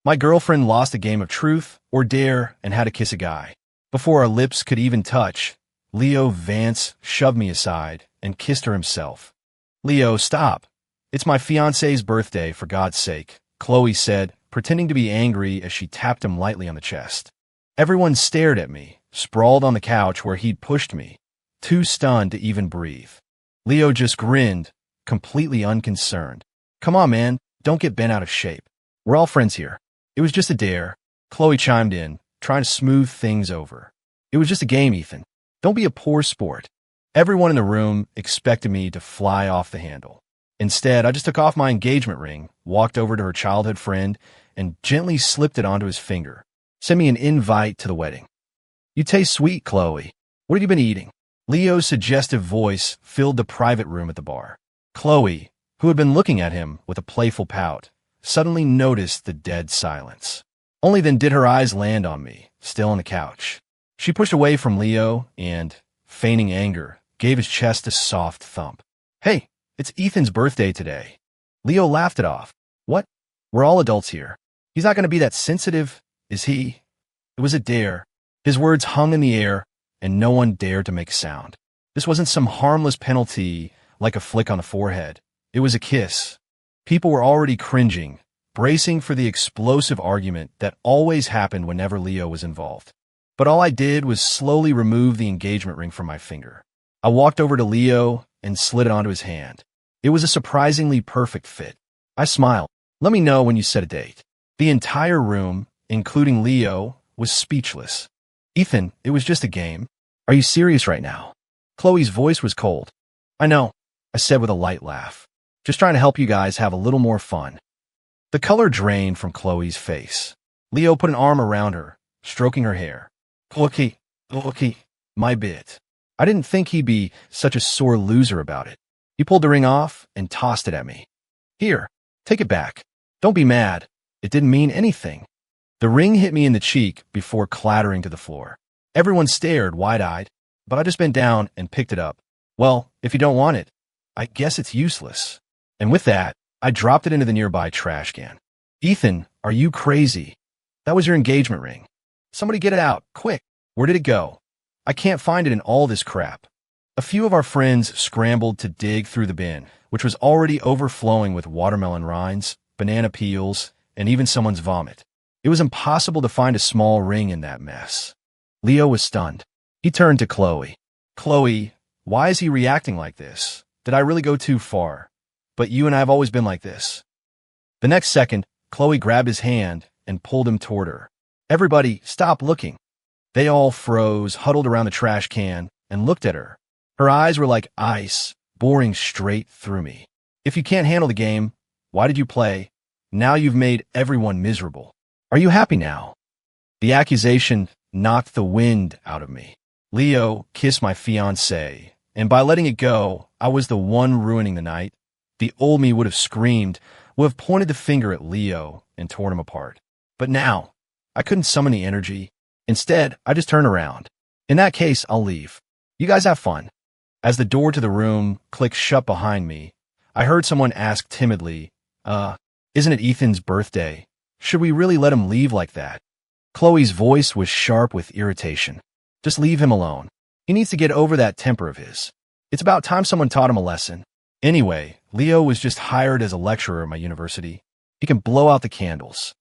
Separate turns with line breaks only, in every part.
My girlfriend lost a game of truth or dare and had to kiss a guy. Before our lips could even touch, Leo Vance shoved me aside and kissed her himself. Leo, stop. It's my fiancé's birthday, for God's sake, Chloe said, pretending to be angry as she tapped him lightly on the chest. Everyone stared at me, sprawled on the couch where he'd pushed me, too stunned to even breathe. Leo just grinned, completely unconcerned. Come on, man, don't get bent out of shape. We're all friends here. It was just a dare, Chloe chimed in, trying to smooth things over. It was just a game, Ethan. Don't be a poor sport. Everyone in the room expected me to fly off the handle. Instead, I just took off my engagement ring, walked over to her childhood friend, and gently slipped it onto his finger. Send me an invite to the wedding. You taste sweet, Chloe. What have you been eating? Leo's suggestive voice filled the private room at the bar. Chloe, who had been looking at him with a playful pout, suddenly noticed the dead silence. Only then did her eyes land on me, still on the couch. She pushed away from Leo and, feigning anger, gave his chest a soft thump. Hey, it's Ethan's birthday today. Leo laughed it off. What? We're all adults here. He's not going to be that sensitive, is he? It was a dare. His words hung in the air, and no one dared to make a sound. This wasn't some harmless penalty like a flick on the forehead. It was a kiss. People were already cringing, bracing for the explosive argument that always happened whenever Leo was involved. But all I did was slowly remove the engagement ring from my finger. I walked over to Leo and slid it onto his hand. It was a surprisingly perfect fit. I smiled. Let me know when you set a date. The entire room, including Leo, was speechless. Ethan, it was just a game. Are you serious right now? Chloe's voice was cold. I know, I said with a light laugh. Just trying to help you guys have a little more fun. The color drained from Chloe's face. Leo put an arm around her, stroking her hair. Chloe, my bit. I didn't think he'd be such a sore loser about it. He pulled the ring off and tossed it at me. Here, take it back. Don't be mad. It didn't mean anything. The ring hit me in the cheek before clattering to the floor. Everyone stared wide-eyed, but I just bent down and picked it up. Well, if you don't want it, I guess it's useless. And with that, I dropped it into the nearby trash can. Ethan, are you crazy? That was your engagement ring. Somebody get it out, quick. Where did it go? I can't find it in all this crap. A few of our friends scrambled to dig through the bin, which was already overflowing with watermelon rinds, banana peels, and even someone's vomit. It was impossible to find a small ring in that mess. Leo was stunned. He turned to Chloe. Chloe, why is he reacting like this? Did I really go too far? But you and I have always been like this. The next second, Chloe grabbed his hand and pulled him toward her. Everybody, stop looking. They all froze, huddled around the trash can, and looked at her. Her eyes were like ice, boring straight through me. If you can't handle the game, why did you play? Now you've made everyone miserable. Are you happy now? The accusation knocked the wind out of me. Leo kissed my fiancée, and by letting it go, I was the one ruining the night. The old me would have screamed, would have pointed the finger at Leo and torn him apart. But now, I couldn't summon the energy. Instead, I just turned around. In that case, I'll leave. You guys have fun. As the door to the room clicked shut behind me, I heard someone ask timidly, isn't it Ethan's birthday? Should we really let him leave like that? Chloe's voice was sharp with irritation. Just leave him alone. He needs to get over that temper of his. It's about time someone taught him a lesson. Anyway, Leo was just hired as a lecturer at my university. He can blow out the candles.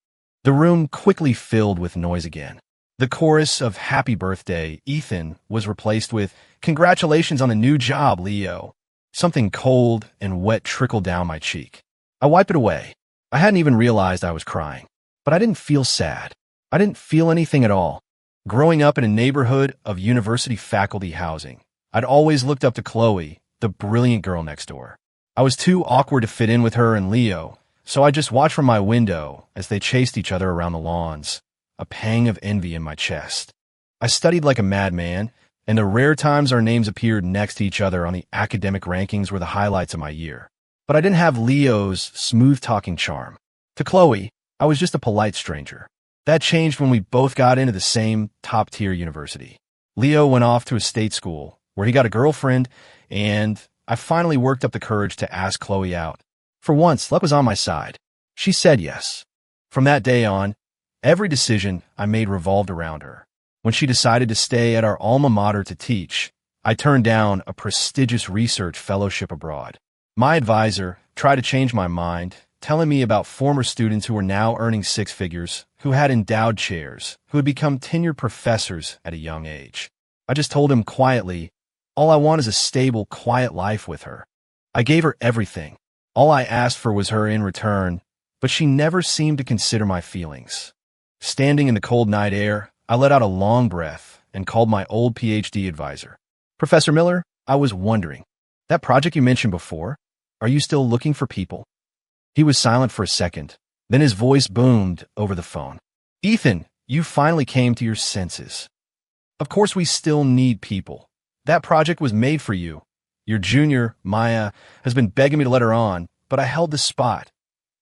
The room quickly filled with noise again. The chorus of Happy Birthday, Ethan was replaced with Congratulations on the new job, Leo. Something cold and wet trickled down my cheek. I wiped it away. I hadn't even realized I was crying. But I didn't feel sad. I didn't feel anything at all. Growing up in a neighborhood of university faculty housing, I'd always looked up to Chloe, the brilliant girl next door. I was too awkward to fit in with her and Leo, so I just watched from my window as they chased each other around the lawns, a pang of envy in my chest. I studied like a madman, and the rare times our names appeared next to each other on the academic rankings were the highlights of my year. But I didn't have Leo's smooth-talking charm. To Chloe, I was just a polite stranger. That changed when we both got into the same top-tier university. Leo went off to a state school, where he got a girlfriend, and I finally worked up the courage to ask Chloe out. For once, luck was on my side. She said yes. From that day on, every decision I made revolved around her. When she decided to stay at our alma mater to teach, I turned down a prestigious research fellowship abroad. My advisor tried to change my mind, telling me about former students who were now earning six figures, who had endowed chairs, who had become tenured professors at a young age. I just told him quietly, all I want is a stable, quiet life with her. I gave her everything. All I asked for was her in return, but she never seemed to consider my feelings. Standing in the cold night air, I let out a long breath and called my old PhD advisor. Professor Miller, I was wondering, that project you mentioned before, are you still looking for people? He was silent for a second. Then his voice boomed over the phone. Ethan, you finally came to your senses. Of course we still need people. That project was made for you. Your junior, Maya, has been begging me to let her on, but I held the spot.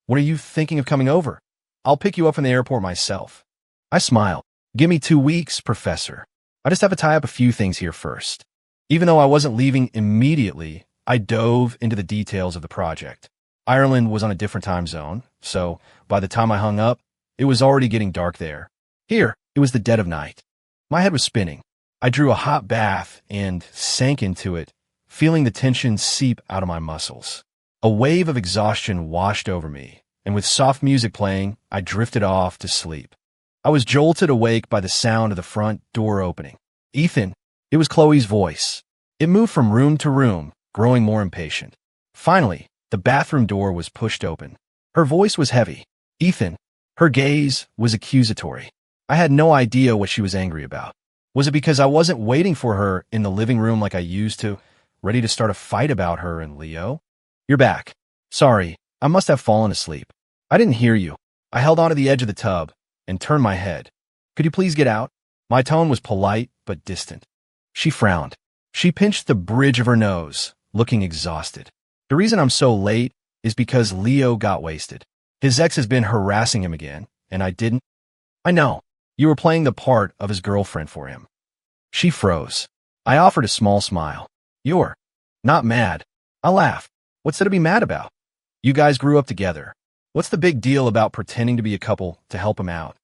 When are you thinking of coming over? I'll pick you up from the airport myself. I smiled. Give me 2 weeks, Professor. I just have to tie up a few things here first. Even though I wasn't leaving immediately, I dove into the details of the project. Ireland was on a different time zone, so by the time I hung up, it was already getting dark there. Here, it was the dead of night. My head was spinning. I drew a hot bath and sank into it, feeling the tension seep out of my muscles. A wave of exhaustion washed over me, and with soft music playing, I drifted off to sleep. I was jolted awake by the sound of the front door opening. Ethan, it was Chloe's voice. It moved from room to room, growing more impatient. Finally, the bathroom door was pushed open. Her voice was heavy. Ethan. Her gaze was accusatory. I had no idea what she was angry about. Was it because I wasn't waiting for her in the living room like I used to, ready to start a fight about her and Leo? You're back. Sorry, I must have fallen asleep. I didn't hear you. I held onto the edge of the tub and turned my head. Could you please get out? My tone was polite but distant. She frowned. She pinched the bridge of her nose, looking exhausted. The reason I'm so late is because Leo got wasted. His ex has been harassing him again, and I didn't. I know. You were playing the part of his girlfriend for him. She froze. I offered a small smile. You're not mad. I laughed. What's there to be mad about? You guys grew up together. What's the big deal about pretending to be a couple to help him out?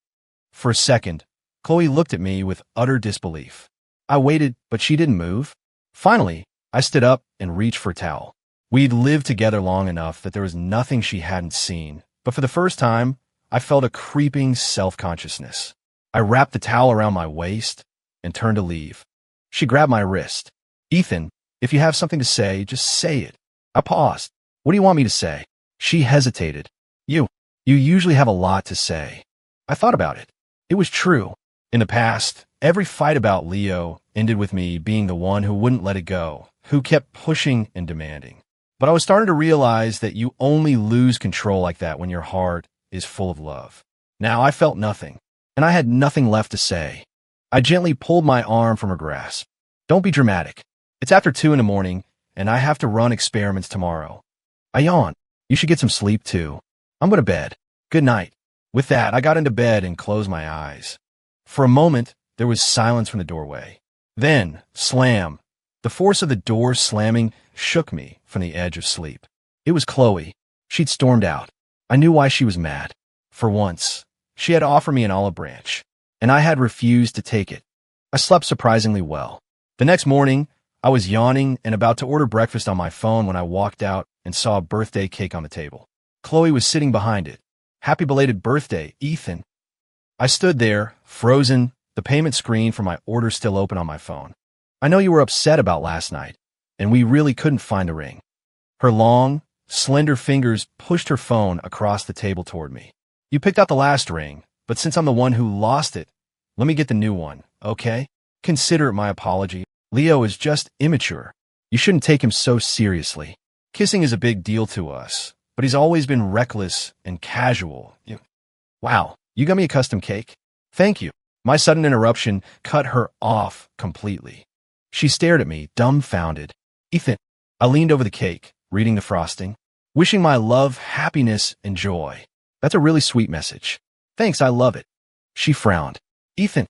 For a second, Chloe looked at me with utter disbelief. I waited, but she didn't move. Finally, I stood up and reached for a towel. We'd lived together long enough that there was nothing she hadn't seen, but for the first time, I felt a creeping self-consciousness. I wrapped the towel around my waist and turned to leave. She grabbed my wrist. Ethan, if you have something to say, just say it. I paused. What do you want me to say? She hesitated. You usually have a lot to say. I thought about it. It was true. In the past, every fight about Leo ended with me being the one who wouldn't let it go, who kept pushing and demanding. But I was starting to realize that you only lose control like that when your heart is full of love. Now I felt nothing, and I had nothing left to say. I gently pulled my arm from her grasp. Don't be dramatic. It's after 2 a.m, and I have to run experiments tomorrow. I yawned. You should get some sleep too. I'm going to bed. Good night. With that, I got into bed and closed my eyes. For a moment, there was silence from the doorway. Then, slam. The force of the door slamming shook me from the edge of sleep. It was Chloe. She'd stormed out. I knew why she was mad. For once, she had offered me an olive branch, and I had refused to take it. I slept surprisingly well. The next morning, I was yawning and about to order breakfast on my phone when I walked out and saw a birthday cake on the table. Chloe was sitting behind it. Happy belated birthday, Ethan. I stood there, frozen, the payment screen for my order still open on my phone. I know you were upset about last night, and we really couldn't find a ring. Her long, slender fingers pushed her phone across the table toward me. You picked out the last ring, but since I'm the one who lost it, let me get the new one, okay? Consider it my apology. Leo is just immature. You shouldn't take him so seriously. Kissing is a big deal to us, but he's always been reckless and casual. Wow, you got me a custom cake? Thank you. My sudden interruption cut her off completely. She stared at me, dumbfounded. Ethan, I leaned over the cake, reading the frosting, wishing my love, happiness, and joy. That's a really sweet message. Thanks, I love it. She frowned. Ethan.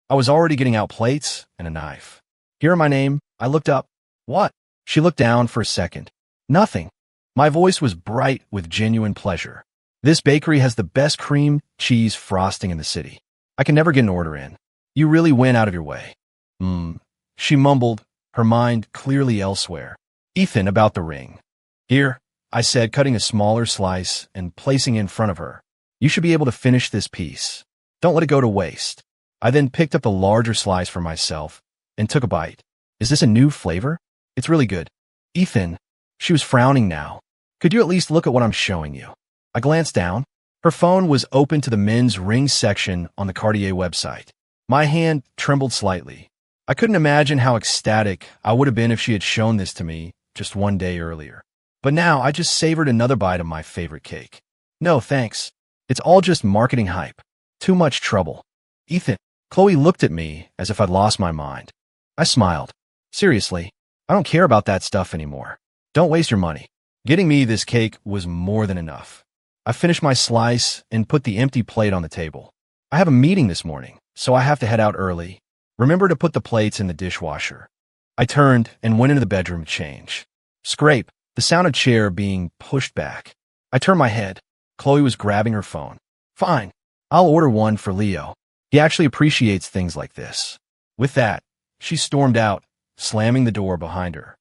I was already getting out plates and a knife. Hearing my name, I looked up. What? She looked down for a second. Nothing. My voice was bright with genuine pleasure. This bakery has the best cream cheese frosting in the city. I can never get an order in. You really went out of your way. She mumbled, her mind clearly elsewhere. Ethan, about the ring. Here, I said, cutting a smaller slice and placing it in front of her. You should be able to finish this piece. Don't let it go to waste. I then picked up the larger slice for myself and took a bite. Is this a new flavor? It's really good. Ethan, she was frowning now. Could you at least look at what I'm showing you? I glanced down. Her phone was open to the men's ring section on the Cartier website. My hand trembled slightly. I couldn't imagine how ecstatic I would have been if she had shown this to me just one day earlier. But now I just savored another bite of my favorite cake. No, thanks. It's all just marketing hype. Too much trouble. Ethan, Chloe looked at me as if I'd lost my mind. I smiled. Seriously, I don't care about that stuff anymore. Don't waste your money. Getting me this cake was more than enough. I finished my slice and put the empty plate on the table. I have a meeting this morning, so I have to head out early. Remember to put the plates in the dishwasher. I turned and went into the bedroom to change. Scrape, the sound of chair being pushed back. I turned my head. Chloe was grabbing her phone. Fine, I'll order one for Leo. He actually appreciates things like this. With that, she stormed out, slamming the door behind her.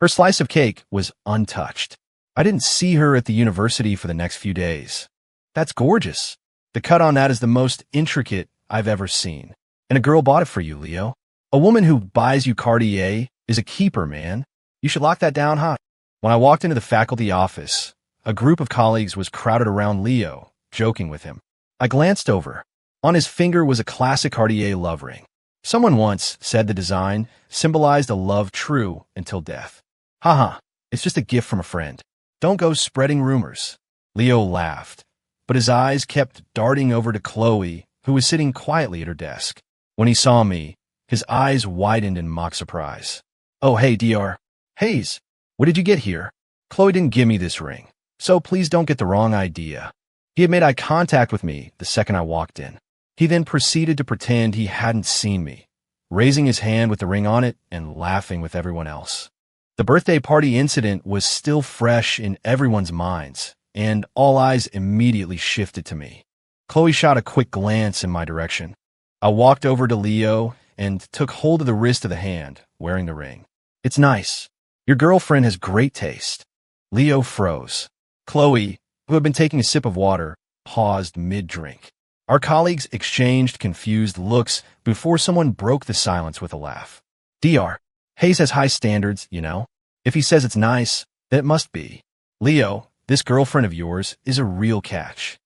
Her slice of cake was untouched. I didn't see her at the university for the next few days. That's gorgeous. The cut on that is the most intricate I've ever seen. And a girl bought it for you, Leo. A woman who buys you Cartier is a keeper, man. You should lock that down hot. When I walked into the faculty office, a group of colleagues was crowded around Leo, joking with him. I glanced over. On his finger was a classic Cartier love ring. Someone once said the design symbolized a love true until death. Haha, it's just a gift from a friend. Don't go spreading rumors. Leo laughed, but his eyes kept darting over to Chloe, who was sitting quietly at her desk. When he saw me, his eyes widened in mock surprise. Oh, hey, Dr. Hayes, what did you get here? Chloe didn't give me this ring, so please don't get the wrong idea. He had made eye contact with me the second I walked in. He then proceeded to pretend he hadn't seen me, raising his hand with the ring on it and laughing with everyone else. The birthday party incident was still fresh in everyone's minds, and all eyes immediately shifted to me. Chloe shot a quick glance in my direction. I walked over to Leo and took hold of the wrist of the hand, wearing the ring. It's nice. Your girlfriend has great taste. Leo froze. Chloe, who had been taking a sip of water, paused mid-drink. Our colleagues exchanged confused looks before someone broke the silence with a laugh. Dr. Hayes has high standards, you know. If he says it's nice, then it must be. Leo, this girlfriend of yours is a real catch.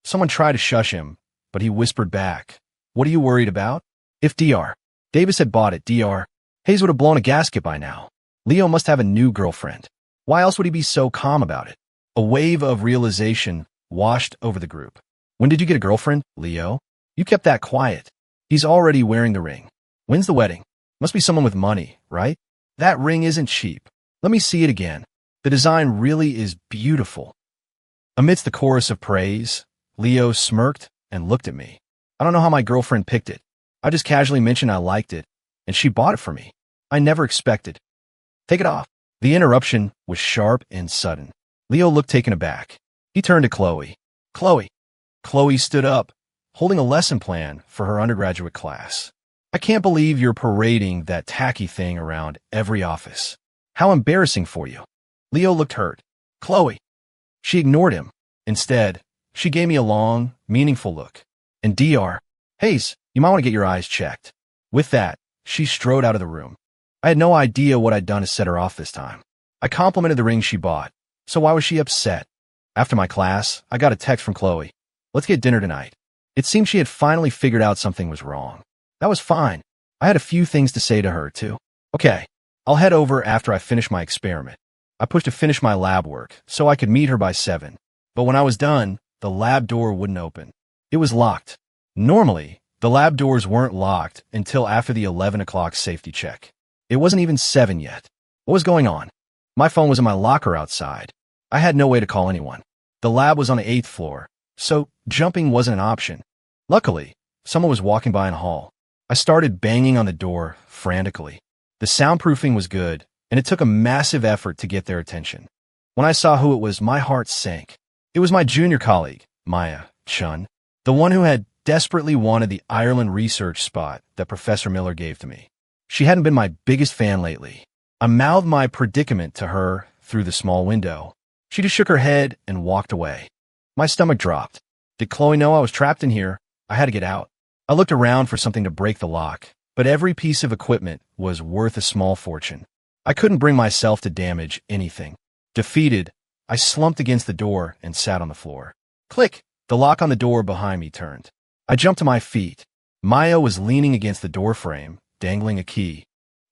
Someone tried to shush him, but he whispered back, what are you worried about? If Dr. Davis had bought it, Dr. Hayes would have blown a gasket by now. Leo must have a new girlfriend. Why else would he be so calm about it? A wave of realization washed over the group. When did you get a girlfriend, Leo? You kept that quiet. He's already wearing the ring. When's the wedding? Must be someone with money, right? That ring isn't cheap. Let me see it again. The design really is beautiful. Amidst the chorus of praise, Leo smirked and looked at me. I don't know how my girlfriend picked it. I just casually mentioned I liked it, and she bought it for me. I never expected. Take it off. The interruption was sharp and sudden. Leo looked taken aback. He turned to Chloe. Chloe. Chloe stood up, holding a lesson plan for her undergraduate class. I can't believe you're parading that tacky thing around every office. How embarrassing for you. Leo looked hurt. Chloe. She ignored him. Instead, she gave me a long, meaningful look. And Dr. Hayes, you might want to get your eyes checked. With that, she strode out of the room. I had no idea what I'd done to set her off this time. I complimented the ring she bought, so why was she upset? After my class, I got a text from Chloe. Let's get dinner tonight. It seemed she had finally figured out something was wrong. That was fine. I had a few things to say to her, too. Okay, I'll head over after I finish my experiment. I pushed to finish my lab work so I could meet her by 7. But when I was done, the lab door wouldn't open. It was locked. Normally, the lab doors weren't locked until after the 11 o'clock safety check. It wasn't even 7 yet. What was going on? My phone was in my locker outside. I had no way to call anyone. The lab was on the 8th floor, so jumping wasn't an option. Luckily, someone was walking by in the hall. I started banging on the door frantically. The soundproofing was good, and it took a massive effort to get their attention. When I saw who it was, my heart sank. It was my junior colleague, Maya Chun, the one who had desperately wanted the Ireland research spot that Professor Miller gave to me. She hadn't been my biggest fan lately. I mouthed my predicament to her through the small window. She just shook her head and walked away. My stomach dropped. Did Chloe know I was trapped in here? I had to get out. I looked around for something to break the lock, but every piece of equipment was worth a small fortune. I couldn't bring myself to damage anything. Defeated, I slumped against the door and sat on the floor. Click! The lock on the door behind me turned. I jumped to my feet. Maya was leaning against the doorframe, dangling a key.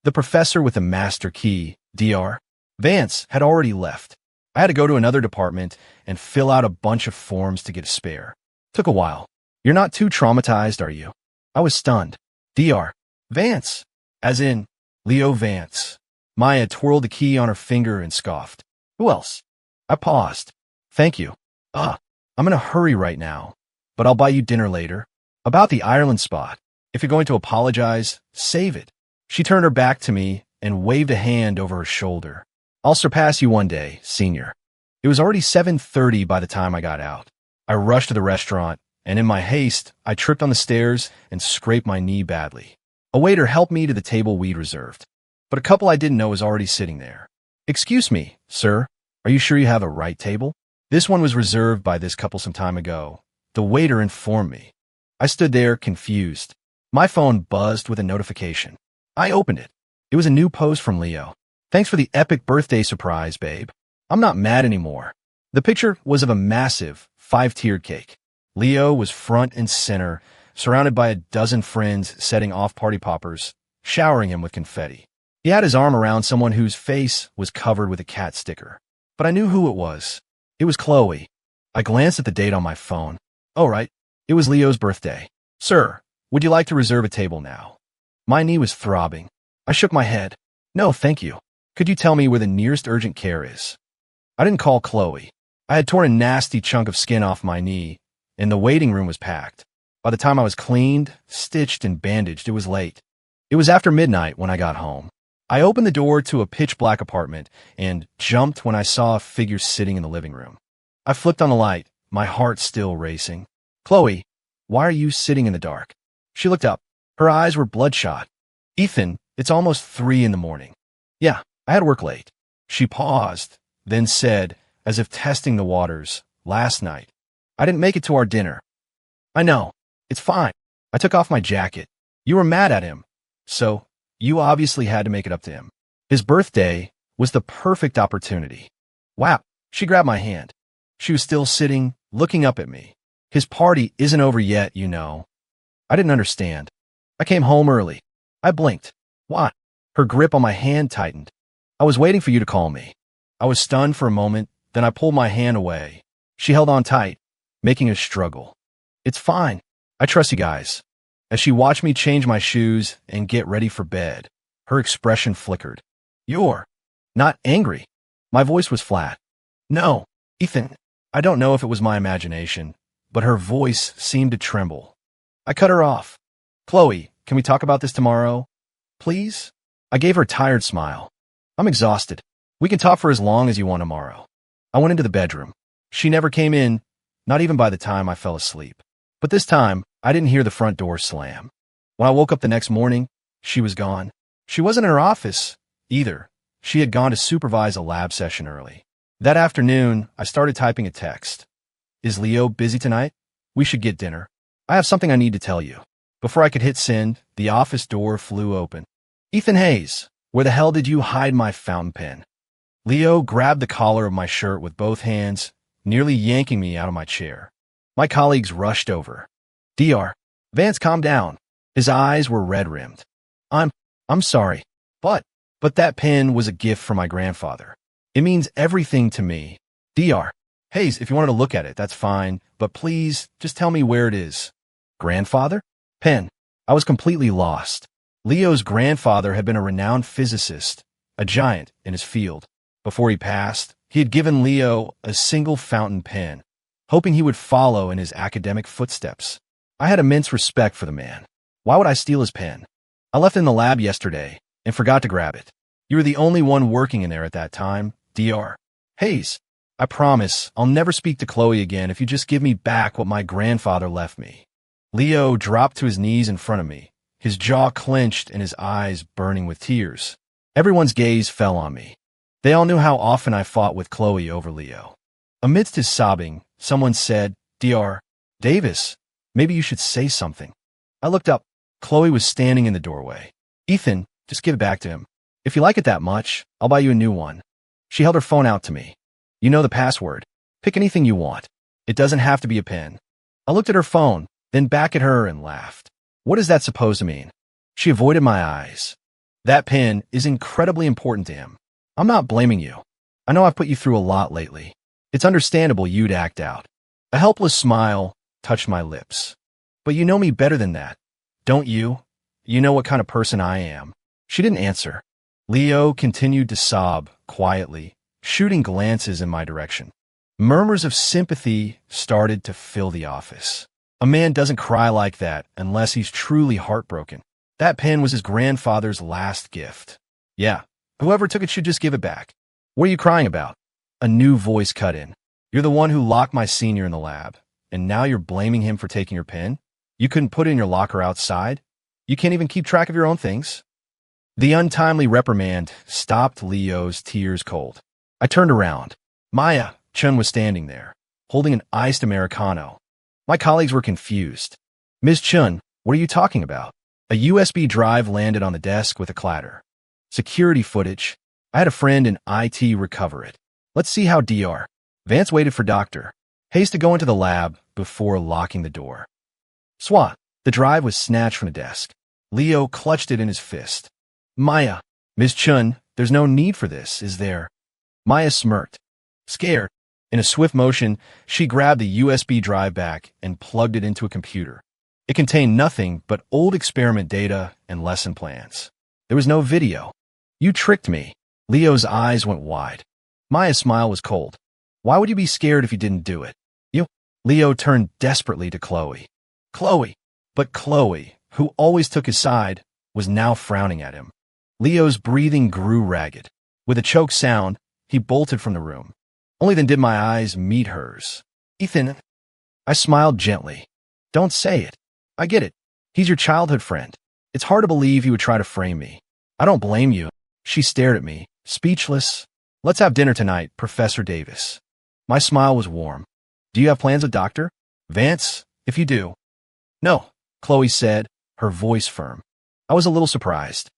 The professor with the master key, Dr. Vance, had already left. I had to go to another department and fill out a bunch of forms to get a spare. Took a while. You're not too traumatized, are you? I was stunned. Dr. Vance, as in Leo Vance. Maya twirled the key on her finger and scoffed. Who else? I paused. Thank you. I'm in a hurry right now, but I'll buy you dinner later. About the Ireland spot. If you're going to apologize, save it. She turned her back to me and waved a hand over her shoulder. I'll surpass you one day, senior. It was already 7:30 by the time I got out. I rushed to the restaurant, and in my haste, I tripped on the stairs and scraped my knee badly. A waiter helped me to the table we'd reserved, but a couple I didn't know was already sitting there. Excuse me, sir, are you sure you have a right table? This one was reserved by this couple some time ago. The waiter informed me. I stood there, confused. My phone buzzed with a notification. I opened it. It was a new post from Leo. Thanks for the epic birthday surprise, babe. I'm not mad anymore. The picture was of a massive, 5-tiered cake. Leo was front and center, surrounded by a dozen friends setting off party poppers, showering him with confetti. He had his arm around someone whose face was covered with a cat sticker. But I knew who it was. It was Chloe. I glanced at the date on my phone. Oh, right. It was Leo's birthday. Sir, would you like to reserve a table now? My knee was throbbing. I shook my head. No, thank you. Could you tell me where the nearest urgent care is? I didn't call Chloe. I had torn a nasty chunk of skin off my knee, and the waiting room was packed. By the time I was cleaned, stitched, and bandaged, it was late. It was after midnight when I got home. I opened the door to a pitch-black apartment and jumped when I saw a figure sitting in the living room. I flipped on the light, my heart still racing. Chloe, why are you sitting in the dark? She looked up. Her eyes were bloodshot. Ethan, it's almost 3 in the morning. Yeah, I had work late. She paused, then said, as if testing the waters, last night. I didn't make it to our dinner. I know. It's fine. I took off my jacket. You were mad at him. So, you obviously had to make it up to him. His birthday was the perfect opportunity. Wow. She grabbed my hand. She was still sitting, looking up at me. His party isn't over yet, you know. I didn't understand. I came home early. I blinked. Why? Her grip on my hand tightened. I was waiting for you to call me. I was stunned for a moment, then I pulled my hand away. She held on tight, making us struggle. It's fine. I trust you guys. As she watched me change my shoes and get ready for bed, her expression flickered. You're not angry. My voice was flat. No, Ethan, I don't know if it was my imagination, but her voice seemed to tremble. I cut her off. Chloe, can we talk about this tomorrow? Please? I gave her a tired smile. I'm exhausted. We can talk for as long as you want tomorrow. I went into the bedroom. She never came in, not even by the time I fell asleep. But this time, I didn't hear the front door slam. When I woke up the next morning, she was gone. She wasn't in her office, either. She had gone to supervise a lab session early. That afternoon, I started typing a text. Is Leo busy tonight? We should get dinner. I have something I need to tell you. Before I could hit send, the office door flew open. Ethan Hayes, where the hell did you hide my fountain pen? Leo grabbed the collar of my shirt with both hands, nearly yanking me out of my chair. My colleagues rushed over. Dr. Vance, calm down. His eyes were red-rimmed. I'm sorry, but that pen was a gift from my grandfather. It means everything to me. Dr. Hayes, if you wanted to look at it, that's fine, but please, just tell me where it is. Grandfather? Pen. I was completely lost. Leo's grandfather had been a renowned physicist, a giant in his field. Before he passed, he had given Leo a single fountain pen, hoping he would follow in his academic footsteps. I had immense respect for the man. Why would I steal his pen? I left it in the lab yesterday and forgot to grab it. You were the only one working in there at that time, Dr. Hayes. I promise I'll never speak to Chloe again if you just give me back what my grandfather left me. Leo dropped to his knees in front of me, his jaw clenched and his eyes burning with tears. Everyone's gaze fell on me. They all knew how often I fought with Chloe over Leo. Amidst his sobbing, someone said, "Dr. Davis, maybe you should say something." I looked up. Chloe was standing in the doorway. "Ethan, just give it back to him. If you like it that much, I'll buy you a new one." She held her phone out to me. "You know the password. Pick anything you want. It doesn't have to be a pen." I looked at her phone, then back at her and laughed. What is that supposed to mean? She avoided my eyes. "That pen is incredibly important to him. I'm not blaming you. I know I've put you through a lot lately. It's understandable you'd act out." A helpless smile touched my lips. "But you know me better than that, don't you? You know what kind of person I am." She didn't answer. Leo continued to sob quietly, shooting glances in my direction. Murmurs of sympathy started to fill the office. A man doesn't cry like that unless he's truly heartbroken. That pen was his grandfather's last gift. "Yeah, whoever took it should just give it back." "What are you crying about?" A new voice cut in. "You're the one who locked my senior in the lab, and now you're blaming him for taking your pen? You couldn't put it in your locker outside? You can't even keep track of your own things?" The untimely reprimand stopped Leo's tears cold. I turned around. Maya Chun was standing there, holding an iced Americano. My colleagues were confused. "Ms. Chun, what are you talking about?" A USB drive landed on the desk with a clatter. "Security footage. I had a friend in IT recover it. Let's see how Dr. Vance waited for Dr. Hayes to go into the lab before locking the door. Swat. The drive was snatched from the desk. Leo clutched it in his fist. "Maya, Ms. Chun, there's no need for this, is there?" Maya smirked. Scared. In a swift motion, she grabbed the USB drive back and plugged it into a computer. It contained nothing but old experiment data and lesson plans. There was no video. "You tricked me." Leo's eyes went wide. Maya's smile was cold. "Why would you be scared if you didn't do it?" "You." Leo turned desperately to Chloe. "Chloe." But Chloe, who always took his side, was now frowning at him. Leo's breathing grew ragged. With a choked sound, he bolted from the room. Only then did my eyes meet hers. "Ethan." I smiled gently. "Don't say it. I get it. He's your childhood friend. It's hard to believe he would try to frame me. I don't blame you." She stared at me, speechless. "Let's have dinner tonight, Professor Davis." My smile was warm. "Do you have plans with Dr. Vance? If you do." "No," Chloe said, her voice firm. I was a little surprised.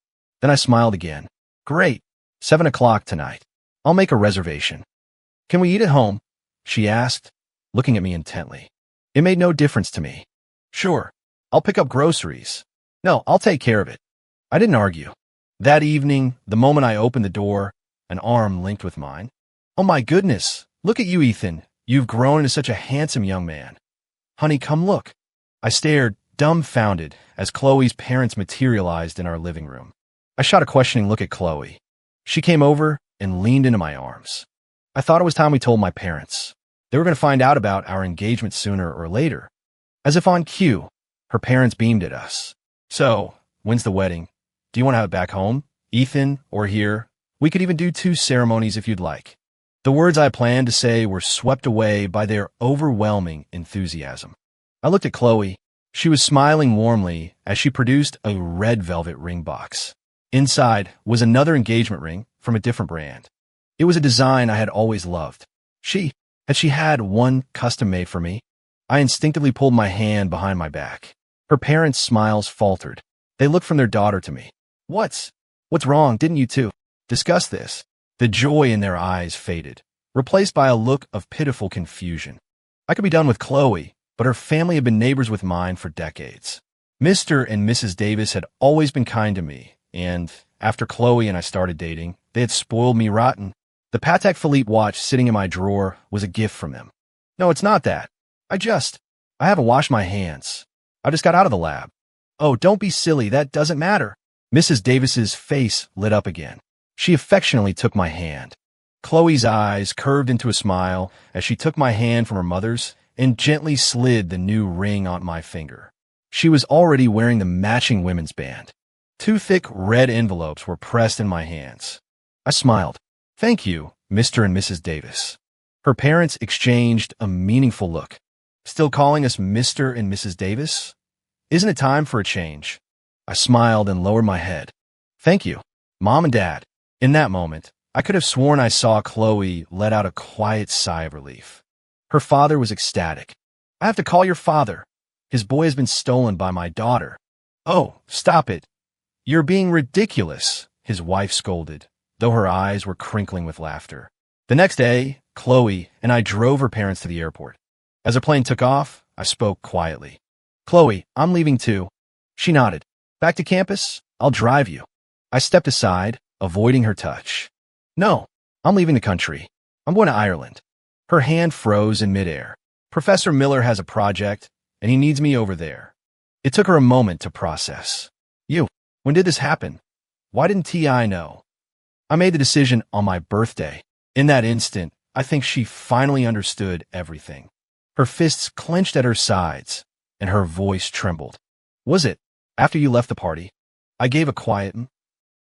Then I smiled again. "Great. 7 o'clock tonight. I'll make a reservation." "Can we eat at home?" she asked, looking at me intently. It made no difference to me. "Sure. I'll pick up groceries." "No, I'll take care of it." I didn't argue. That evening, the moment I opened the door, an arm linked with mine. "Oh my goodness, look at you, Ethan. You've grown into such a handsome young man." "Honey, come look." I stared, dumbfounded, as Chloe's parents materialized in our living room. I shot a questioning look at Chloe. She came over and leaned into my arms. I thought it was time we told my parents. They were going to find out about our engagement sooner or later. As if on cue, her parents beamed at us. "So, when's the wedding? Do you want to have it back home, Ethan, or here? We could even do 2 ceremonies if you'd like." The words I planned to say were swept away by their overwhelming enthusiasm. I looked at Chloe. She was smiling warmly as she produced a red velvet ring box. Inside was another engagement ring from a different brand. It was a design I had always loved. Had she had one custom made for me? I instinctively pulled my hand behind my back. Her parents' smiles faltered. They looked from their daughter to me. What's wrong? Didn't you two discuss this?" The joy in their eyes faded, replaced by a look of pitiful confusion. I could be done with Chloe, but her family had been neighbors with mine for decades. Mr. and Mrs. Davis had always been kind to me, and after Chloe and I started dating, they had spoiled me rotten. The Patek Philippe watch sitting in my drawer was a gift from them. "No, it's not that. I haven't washed my hands. I just got out of the lab." "Oh, don't be silly. That doesn't matter." Mrs. Davis's face lit up again. She affectionately took my hand. Chloe's eyes curved into a smile as she took my hand from her mother's and gently slid the new ring on my finger. She was already wearing the matching women's band. 2 thick red envelopes were pressed in my hands. I smiled. "Thank you, Mr. and Mrs. Davis." Her parents exchanged a meaningful look. Still calling us Mr. and Mrs. Davis? Isn't it time for a change? I smiled and lowered my head. Thank you, Mom and Dad. In that moment, I could have sworn I saw Chloe let out a quiet sigh of relief. Her father was ecstatic. I have to call your father. His boy has been stolen by my daughter. Oh, stop it. You're being ridiculous, his wife scolded, though her eyes were crinkling with laughter. The next day, Chloe and I drove her parents to the airport. As her plane took off, I spoke quietly. Chloe, I'm leaving too. She nodded. Back to campus? I'll drive you. I stepped aside, avoiding her touch. No, I'm leaving the country. I'm going to Ireland. Her hand froze in midair. Professor Miller has a project, and he needs me over there. It took her a moment to process. When did this happen? Why didn't T.I. know? I made the decision on my birthday. In that instant, I think she finally understood everything. Her fists clenched at her sides, and her voice trembled. Was it after you left the party? I gave a quiet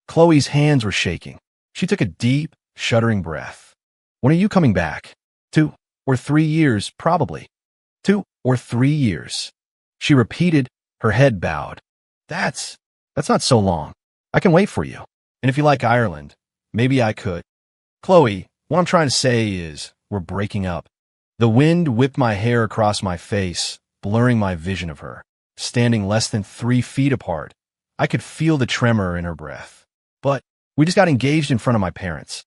Chloe's hands were shaking. She took a deep, shuddering breath. When are you coming back? 2 or 3 years, probably. 2 or 3 years. She repeated, her head bowed. That's not so long. I can wait for you. And if you like Ireland, maybe I could. Chloe, what I'm trying to say is, we're breaking up. The wind whipped my hair across my face, blurring my vision of her. Standing less than 3 feet apart, I could feel the tremor in her breath. But we just got engaged in front of my parents.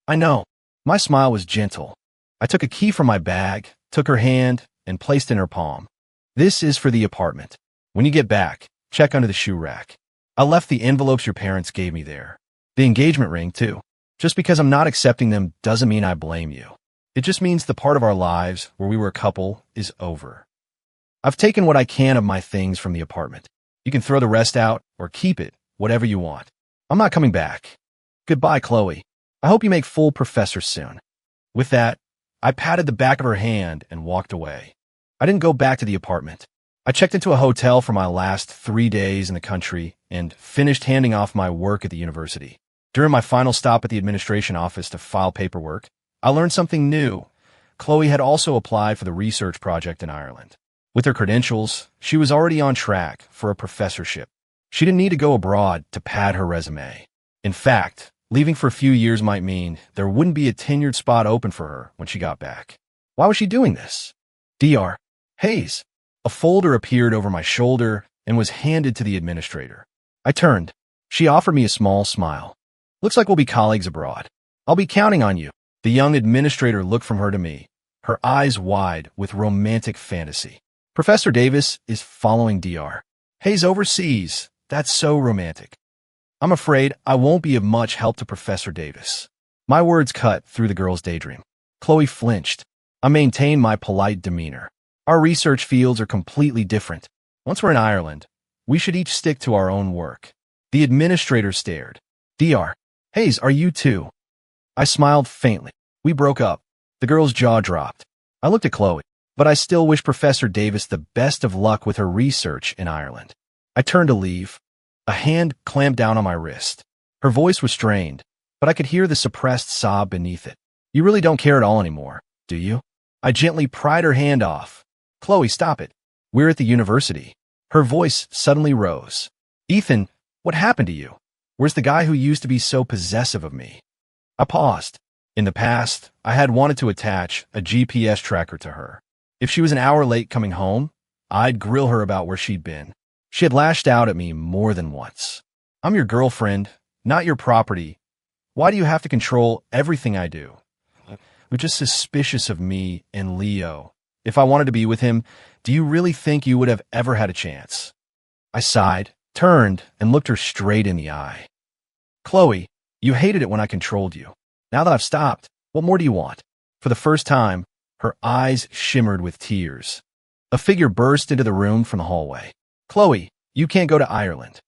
I know. My smile was gentle. I took a key from my bag, took her hand, and placed it in her palm. This is for the apartment. When you get back, check under the shoe rack. I left the envelopes your parents gave me there. The engagement ring, too. Just because I'm not accepting them doesn't mean I blame you. It just means the part of our lives where we were a couple is over. I've taken what I can of my things from the apartment. You can throw the rest out or keep it, whatever you want. I'm not coming back. Goodbye, Chloe. I hope you make full professor soon. With that, I patted the back of her hand and walked away. I didn't go back to the apartment. I checked into a hotel for my last 3 days in the country and finished handing off my work at the university. During my final stop at the administration office to file paperwork, I learned something new. Chloe had also applied for the research project in Ireland. With her credentials, she was already on track for a professorship. She didn't need to go abroad to pad her resume. In fact, leaving for a few years might mean there wouldn't be a tenured spot open for her when she got back. Why was she doing this? Dr. Hayes. A folder appeared over my shoulder and was handed to the administrator. I turned. She offered me a small smile. Looks like we'll be colleagues abroad. I'll be counting on you. The young administrator looked from her to me, her eyes wide with romantic fantasy. Professor Davis is following Dr. Hayes overseas. That's so romantic. I'm afraid I won't be of much help to Professor Davis. My words cut through the girl's daydream. Chloe flinched. I maintained my polite demeanor. Our research fields are completely different. Once we're in Ireland, we should each stick to our own work. The administrator stared. Dr. Hayes, are you too? I smiled faintly. We broke up. The girl's jaw dropped. I looked at Chloe, but I still wish Professor Davis the best of luck with her research in Ireland. I turned to leave. A hand clamped down on my wrist. Her voice was strained, but I could hear the suppressed sob beneath it. You really don't care at all anymore, do you? I gently pried her hand off. Chloe, stop it. We're at the university. Her voice suddenly rose. Ethan, what happened to you? Where's the guy who used to be so possessive of me? I paused. In the past, I had wanted to attach a GPS tracker to her. If she was an hour late coming home, I'd grill her about where she'd been. She had lashed out at me more than once. I'm your girlfriend, not your property. Why do you have to control everything I do? You're just suspicious of me and Leo. If I wanted to be with him, do you really think you would have ever had a chance? I sighed, turned, and looked her straight in the eye. Chloe, you hated it when I controlled you. Now that I've stopped, what more do you want? For the first time, her eyes shimmered with tears. A figure burst into the room from the hallway. Chloe, you can't go to Ireland.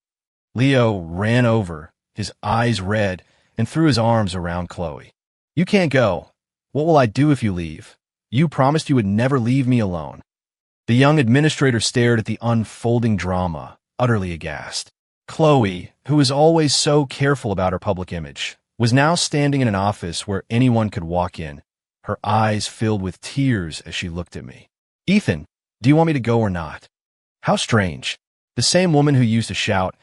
Leo ran over, his eyes red, and threw his arms around Chloe. You can't go. What will I do if you leave? You promised you would never leave me alone. The young administrator stared at the unfolding drama, utterly aghast. Chloe, who was always so careful about her public image, was now standing in an office where anyone could walk in, her eyes filled with tears as she looked at me. Ethan, do you want me to go or not? How strange. The same woman who used to shout,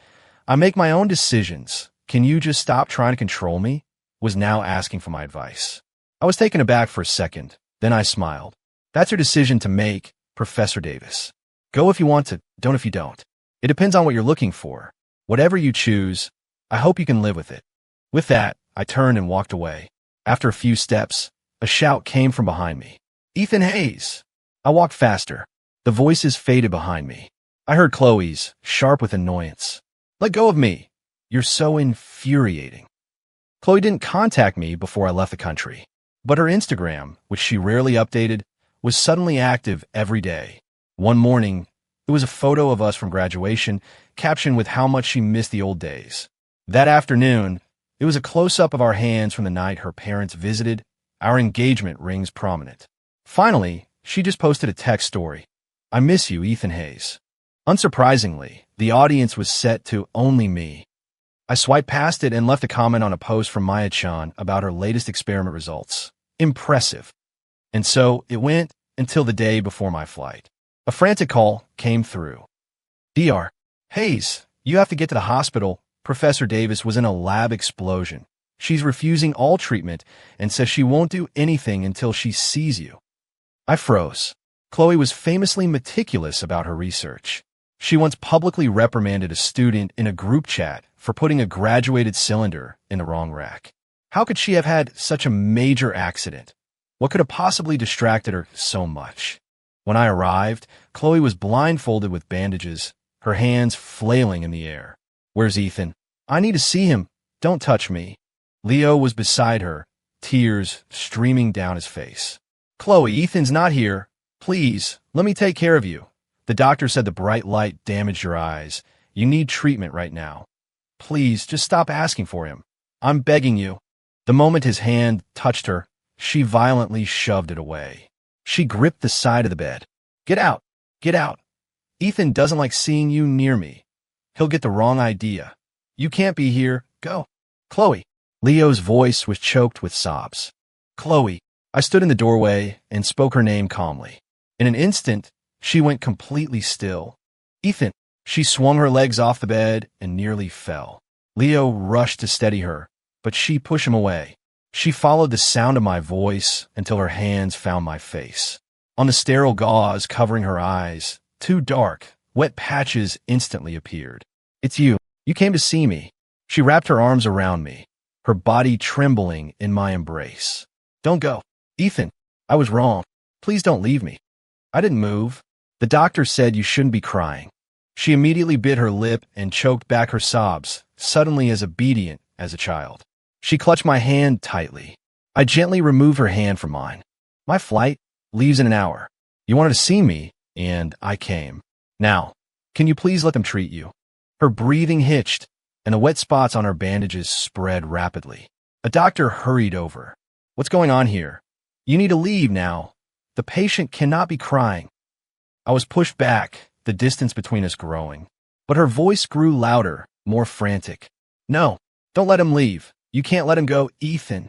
I make my own decisions. Can you just stop trying to control me? Was now asking for my advice. I was taken aback for a second. Then I smiled. That's your decision to make, Professor Davis. Go if you want to, don't if you don't. It depends on what you're looking for. Whatever you choose, I hope you can live with it. With that, I turned and walked away. After a few steps, a shout came from behind me. Ethan Hayes! I walked faster. The voices faded behind me. I heard Chloe's, sharp with annoyance. Let go of me. You're so infuriating. Chloe didn't contact me before I left the country, but her Instagram, which she rarely updated, was suddenly active every day. One morning, it was a photo of us from graduation, captioned with how much she missed the old days. That afternoon, it was a close-up of our hands from the night her parents visited, our engagement rings prominent. Finally, she just posted a text story. I miss you, Ethan Hayes. Unsurprisingly, the audience was set to only me. I swiped past it and left a comment on a post from Maya Chan about her latest experiment results. Impressive. And so it went until the day before my flight. A frantic call came through. Dr. Hayes, you have to get to the hospital. Professor Davis was in a lab explosion. She's refusing all treatment and says she won't do anything until she sees you. I froze. Chloe was famously meticulous about her research. She once publicly reprimanded a student in a group chat for putting a graduated cylinder in the wrong rack. How could she have had such a major accident? What could have possibly distracted her so much? When I arrived, Chloe was blindfolded with bandages, her hands flailing in the air. Where's Ethan? I need to see him. Don't touch me. Leo was beside her, tears streaming down his face. Chloe, Ethan's not here. Please, let me take care of you. The doctor said the bright light damaged your eyes. You need treatment right now. Please, just stop asking for him. I'm begging you. The moment his hand touched her, she violently shoved it away. She gripped the side of the bed. Get out! Get out! Ethan doesn't like seeing you near me. He'll get the wrong idea. You can't be here. Go. Chloe. Leo's voice was choked with sobs. Chloe. I stood in the doorway and spoke her name calmly. In an instant, she went completely still. Ethan. She swung her legs off the bed and nearly fell. Leo rushed to steady her, but she pushed him away. She followed the sound of my voice until her hands found my face. On the sterile gauze covering her eyes, two dark, wet patches instantly appeared. It's you. You came to see me. She wrapped her arms around me, her body trembling in my embrace. Don't go. Ethan, I was wrong. Please don't leave me. I didn't move. The doctor said you shouldn't be crying. She immediately bit her lip and choked back her sobs, suddenly as obedient as a child. She clutched my hand tightly. I gently removed her hand from mine. My flight leaves in an hour. You wanted to see me, and I came. Now, can you please let them treat you? Her breathing hitched, and the wet spots on her bandages spread rapidly. A doctor hurried over. What's going on here? You need to leave now. The patient cannot be crying. I was pushed back, the distance between us growing. But her voice grew louder, more frantic. No, don't let him leave. You can't let him go, Ethan.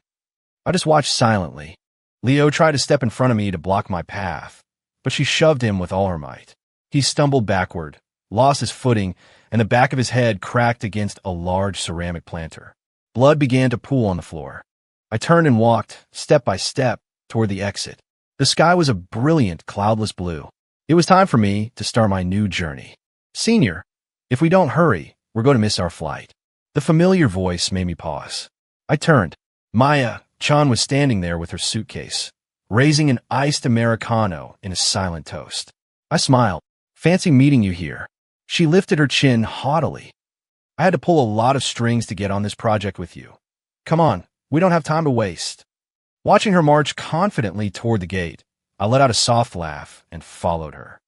I just watched silently. Leo tried to step in front of me to block my path, but she shoved him with all her might. He stumbled backward, lost his footing, and the back of his head cracked against a large ceramic planter. Blood began to pool on the floor. I turned and walked, step by step, toward the exit. The sky was a brilliant, cloudless blue. It was time for me to start my new journey. Senior, if we don't hurry, we're going to miss our flight. The familiar voice made me pause. I turned. Maya Chan was standing there with her suitcase, raising an iced Americano in a silent toast. I smiled. Fancy meeting you here. She lifted her chin haughtily. I had to pull a lot of strings to get on this project with you. Come on, we don't have time to waste. Watching her march confidently toward the gate, I let out a soft laugh and followed her.